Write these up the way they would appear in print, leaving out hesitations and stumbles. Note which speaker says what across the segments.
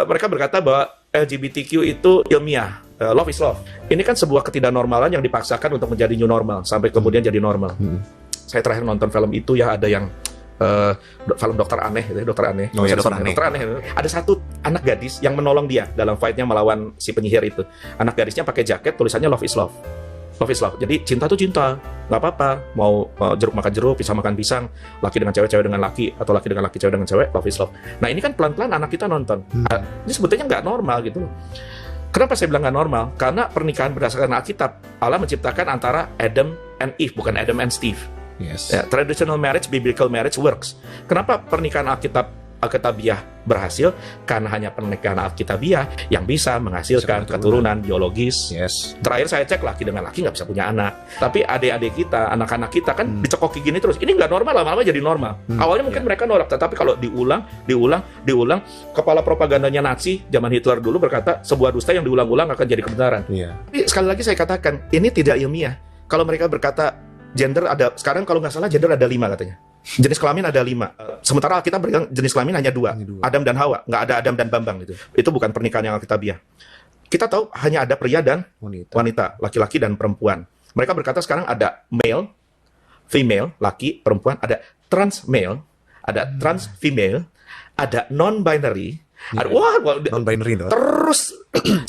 Speaker 1: Mereka berkata bahwa LGBTQ itu ilmiah, love is love. Ini kan sebuah ketidaknormalan yang dipaksakan untuk menjadi new normal sampai kemudian jadi normal. Saya terakhir nonton film itu ya, ada yang film Dokter Aneh, Dokter Aneh.
Speaker 2: Oh ya, Dokter Aneh.
Speaker 1: Dokter Aneh. Ada satu anak gadis yang menolong dia dalam fight-nya melawan si penyihir itu. Anak gadisnya pakai jaket tulisannya love is love. Love is love. Jadi cinta tuh cinta, nggak apa-apa. Mau jeruk makan jeruk, pisang makan pisang, laki dengan cewek, cewek dengan laki, atau laki dengan laki, cewek dengan cewek, love is love. Nah ini kan pelan-pelan anak kita nonton. Ini sebetulnya nggak normal gitu loh. Kenapa saya bilang nggak normal? Karena pernikahan berdasarkan Alkitab, Allah menciptakan antara Adam and Eve, bukan Adam and Steve.
Speaker 2: Yes.
Speaker 1: Ya, traditional marriage, biblical marriage works. Kenapa pernikahan Alkitabiah berhasil? Karena hanya pernikahan Alkitabiah yang bisa menghasilkan keturunan biologis.
Speaker 2: Yes.
Speaker 1: Terakhir saya cek, laki dengan laki nggak bisa punya anak. Tapi adik-adik kita, anak-anak kita kan dicekoki gini terus. Ini nggak normal, lama-lama jadi normal. Awalnya mungkin mereka nolak, tetapi kalau diulang, kepala propagandanya Nazi zaman Hitler dulu berkata, sebuah dusta yang diulang-ulang akan jadi kebenaran. Tapi sekali lagi saya katakan, ini tidak ilmiah. Kalau mereka berkata gender ada, sekarang kalau nggak salah gender ada 5 katanya. Jenis kelamin ada 5. Sementara kita bilang jenis kelamin hanya 2. Adam dan Hawa. Nggak ada Adam dan Bambang gitu. Itu bukan pernikahan yang Alkitabiah. Kita tahu hanya ada pria dan wanita, laki-laki dan perempuan. Mereka berkata sekarang ada male, female, laki, perempuan, ada trans male, ada trans female, ada non-binary, ada
Speaker 2: Non-binary itu.
Speaker 1: terus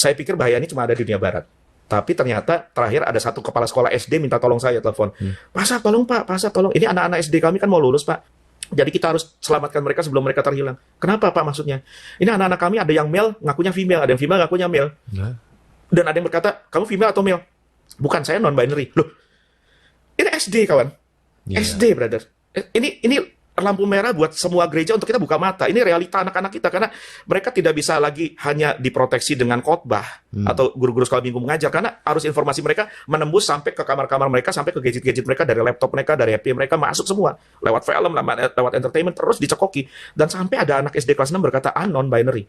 Speaker 1: saya pikir bahaya ini cuma ada di dunia barat. Tapi ternyata terakhir ada satu kepala sekolah SD minta tolong saya telepon. Pak Asap, tolong Pak, Pak Asap, tolong. Ini anak-anak SD kami kan mau lulus Pak. Jadi kita harus selamatkan mereka sebelum mereka terhilang. Kenapa Pak maksudnya? Ini anak-anak kami ada yang male ngakunya female, ada yang female ngakunya male. Dan ada yang berkata, kamu female atau male? Bukan, saya non-binary. Loh, ini SD kawan. SD brother. Ini lampu merah buat semua gereja untuk kita buka mata. Ini realita anak-anak kita, karena mereka tidak bisa lagi hanya diproteksi dengan khotbah atau guru-guru sekolah minggu mengajar, karena arus informasi mereka menembus sampai ke kamar-kamar mereka, sampai ke gadget-gadget mereka, dari laptop mereka, dari HP mereka, masuk semua. Lewat film, lewat entertainment, terus dicekoki. Dan sampai ada anak SD kelas 6 berkata, non-binary.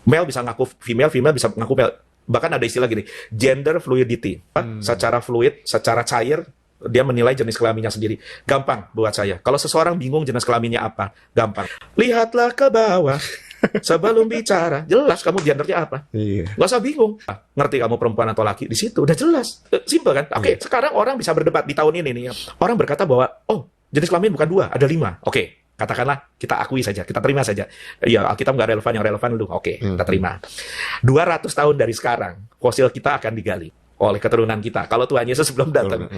Speaker 1: Male bisa ngaku female, female bisa ngaku male. Bahkan ada istilah gini, gender fluidity. Secara fluid, secara cair, dia menilai jenis kelaminnya sendiri. Gampang buat saya. Kalau seseorang bingung jenis kelaminnya apa, gampang. Lihatlah ke bawah sebelum bicara. Jelas kamu gendernya apa. Gak usah bingung. Ngerti kamu perempuan atau laki, di situ udah jelas. Simple kan? Oke, sekarang orang bisa berdebat di tahun ini nih. Orang berkata bahwa, oh, jenis kelamin bukan 2, ada 5. Oke, katakanlah kita akui saja, kita terima saja. Ya, Alkitab nggak relevan, yang relevan lu. Oke, kita terima. 200 tahun dari sekarang, fosil kita akan digali oleh keturunan kita. Kalau Tuhan Yesus belum datang,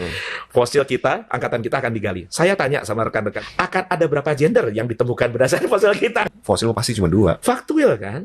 Speaker 1: fosil kita, angkatan kita akan digali. Saya tanya sama rekan-rekan, akan ada berapa gender yang ditemukan berdasarkan fosil kita?
Speaker 2: Fosil pasti cuma 2.
Speaker 1: Faktual kan?